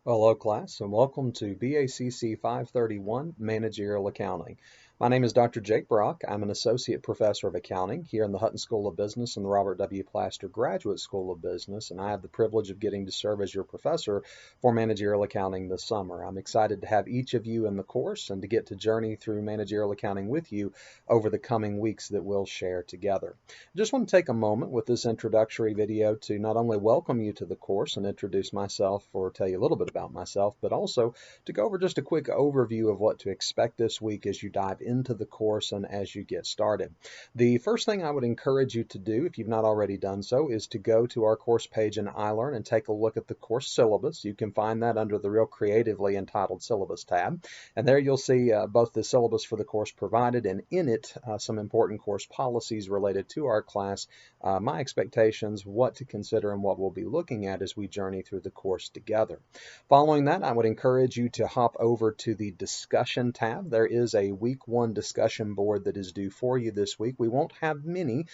Hello, class, and welcome to BACC 531 Managerial Accounting. My name is Dr. Jake Brock. I'm an Associate Professor of Accounting here in the Hutton School of Business and the Robert W. Plaster Graduate School of Business, and I have the privilege of getting to serve as your professor for Managerial Accounting this summer. I'm excited to have each of you in the course and to get to journey through Managerial Accounting with you over the coming weeks that we'll share together. I just want to take a moment with this introductory video to not only welcome you to the course and introduce myself or tell you a little bit about myself, but also to go over just a quick overview of what to expect this week as you dive into the course and as you get started. The first thing I would encourage you to do, if you've not already done so, is to go to our course page in iLearn and take a look at the course syllabus. You can find that under the real creatively entitled Syllabus tab. And there you'll see both the syllabus for the course provided and in it some important course policies related to our class, my expectations, what to consider, and what we'll be looking at as we journey through the course together. Following that, I would encourage you to hop over to the discussion tab. There is a week 1 discussion board that is due for you this week. We won't have many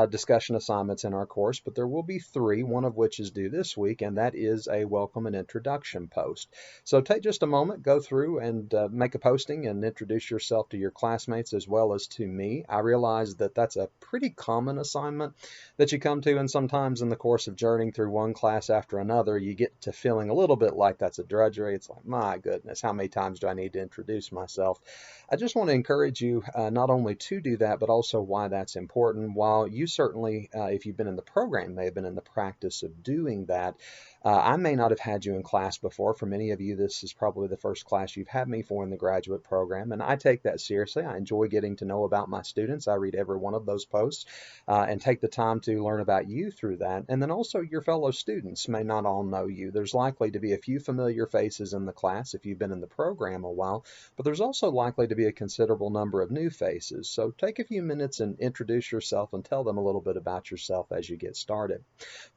discussion assignments in our course, but there will be 3, one of which is due this week, and that is a welcome and introduction post. So take just a moment, go through and make a posting and introduce yourself to your classmates as well as to me. I realize that that's a pretty common assignment that you come to, and sometimes in the course of journeying through one class after another, you get to feeling a little bit like that's a drudgery. It's like, my goodness, how many times do I need to introduce myself? I just want to encourage you not only to do that, but also why that's important. While you certainly, if you've been in the program, may have been in the practice of doing that, I may not have had you in class before. For many of you, this is probably the first class you've had me for in the graduate program, and I take that seriously. I enjoy getting to know about my students. I read every one of those posts and take the time to learn about you through that. And then also your fellow students may not all know you. There's likely to be a few familiar faces in the class if you've been in the program a while, but there's also likely to be a considerable number of new faces. So take a few minutes and introduce yourself and tell them a little bit about yourself as you get started.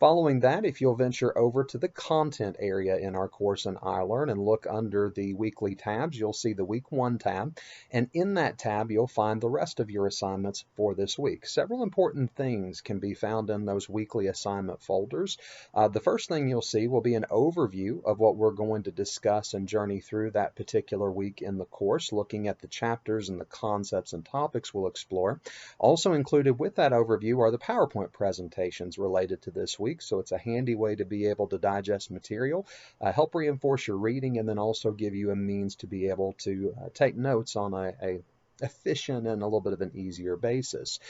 Following that, if you'll venture over to the content area in our course in iLearn and look under the weekly tabs, you'll see the week 1 tab, and in that tab you'll find the rest of your assignments for this week. Several important things can be found in those weekly assignment folders. The first thing you'll see will be an overview of what we're going to discuss and journey through that particular week in the course, looking at the chapters and the concepts and topics we'll explore. Also included with that overview are the PowerPoint presentations related to this week, so it's a handy way to be able to digest material, help reinforce your reading, and then also give you a means to be able to take notes on a efficient and a little bit of an easier basis.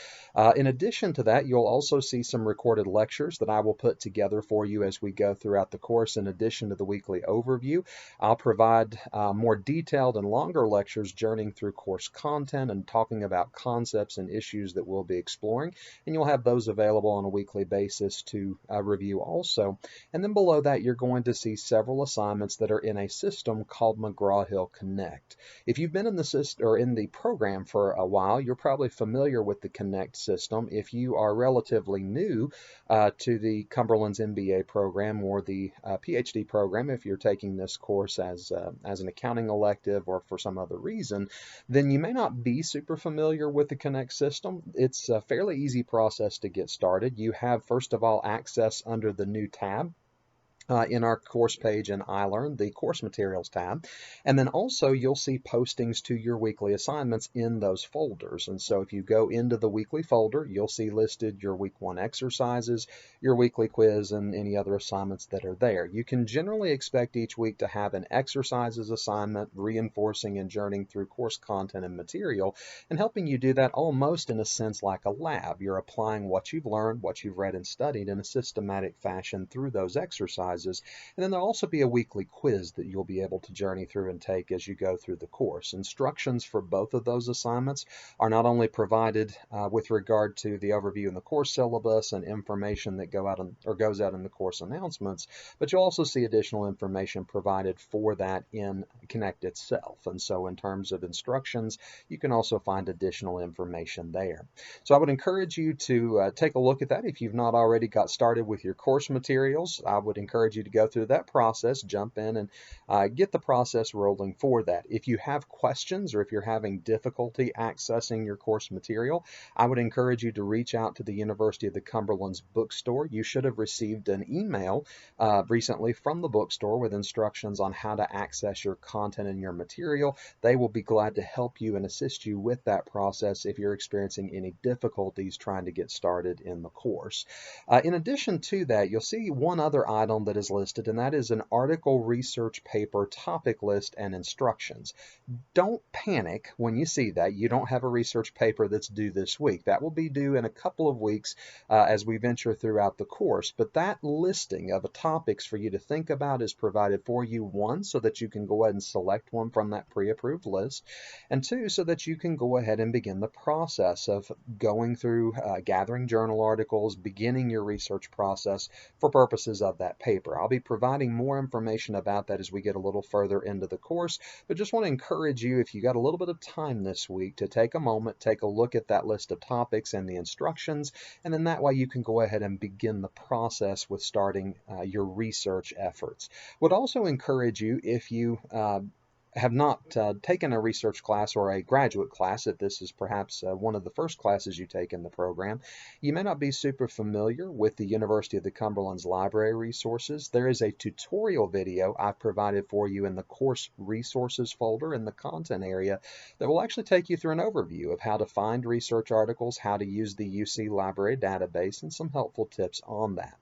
In addition to that, you'll also see some recorded lectures that I will put together for you as we go throughout the course. In addition to the weekly overview, I'll provide more detailed and longer lectures journeying through course content and talking about concepts and issues that we'll be exploring, and you'll have those available on a weekly basis to review also. And then below that, you're going to see several assignments that are in a system called McGraw-Hill Connect. If you've been in the system or in the program for a while, you're probably familiar with the Connect system. If you are relatively new to the Cumberland's MBA program or the PhD program, if you're taking this course as an accounting elective or for some other reason, then you may not be super familiar with the Connect system. It's a fairly easy process to get started. You have, first of all, access under the new tab in our course page in iLearn, the course materials tab. And then also you'll see postings to your weekly assignments in those folders. And so if you go into the weekly folder, you'll see listed your week 1 exercises, your weekly quiz, and any other assignments that are there. You can generally expect each week to have an exercises assignment, reinforcing and journeying through course content and material, and helping you do that almost in a sense like a lab. You're applying what you've learned, what you've read and studied in a systematic fashion through those exercises. And then there'll also be a weekly quiz that you'll be able to journey through and take as you go through the course. Instructions for both of those assignments are not only provided with regard to the overview in the course syllabus and information that goes out in the course announcements, but you'll also see additional information provided for that in Connect itself. And so in terms of instructions, you can also find additional information there. So I would encourage you to take a look at that. If you've not already got started with your course materials, I would encourage encourage you to go through that process, jump in and get the process rolling for that. If you have questions or if you're having difficulty accessing your course material, I would encourage you to reach out to the University of the Cumberland's bookstore. You should have received an email recently from the bookstore with instructions on how to access your content and your material. They will be glad to help you and assist you with that process if you're experiencing any difficulties trying to get started in the course. In addition to that, you'll see one other item that is listed, and that is an article research paper topic list and instructions. Don't panic when you see that. You don't have a research paper that's due this week. That will be due in a couple of weeks as we venture throughout the course. But that listing of topics for you to think about is provided for you, one, so that you can go ahead and select one from that pre-approved list, and two, so that you can go ahead and begin the process of going through gathering journal articles, beginning your research process for purposes of that paper. I'll be providing more information about that as we get a little further into the course, but just want to encourage you, if you got a little bit of time this week, to take a moment, take a look at that list of topics and the instructions, and then that way you can go ahead and begin the process with starting your research efforts. Would also encourage you, if you have not taken a research class or a graduate class, if this is perhaps one of the first classes you take in the program, you may not be super familiar with the University of the Cumberland's library resources. There is a tutorial video I've provided for you in the course resources folder in the content area that will actually take you through an overview of how to find research articles, how to use the UC library database, and some helpful tips on that.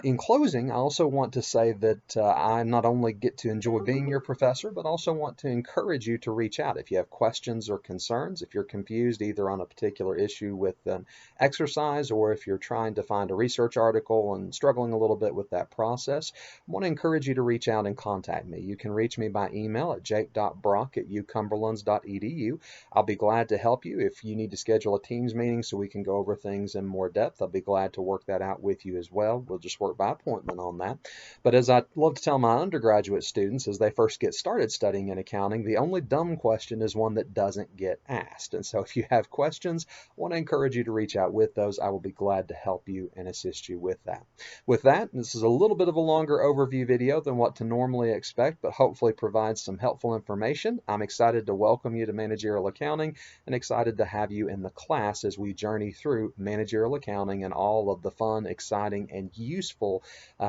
In closing, I also want to say that I not only get to enjoy being your professor, but also want to encourage you to reach out if you have questions or concerns, if you're confused either on a particular issue with an exercise, or if you're trying to find a research article and struggling a little bit with that process. I want to encourage you to reach out and contact me. You can reach me by email at jake.brock@ucumberlands.edu. I'll be glad to help you. If you need to schedule a Teams meeting so we can go over things in more depth, I'll be glad to work that out with you as well. We'll just work by appointment on that. But as I love to tell my undergraduate students as they first get started studying in accounting, the only dumb question is one that doesn't get asked. And so if you have questions, I want to encourage you to reach out with those. I will be glad to help you and assist you with that. With that, this is a little bit of a longer overview video than what to normally expect, but hopefully provides some helpful information. I'm excited to welcome you to Managerial Accounting and excited to have you in the class as we journey through Managerial Accounting and all of the fun, exciting, and useful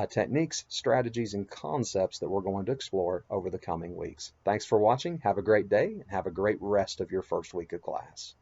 techniques, strategies, and concepts that we're going to explore over the coming weeks. Thanks for watching. Have a great day and have a great rest of your first week of class.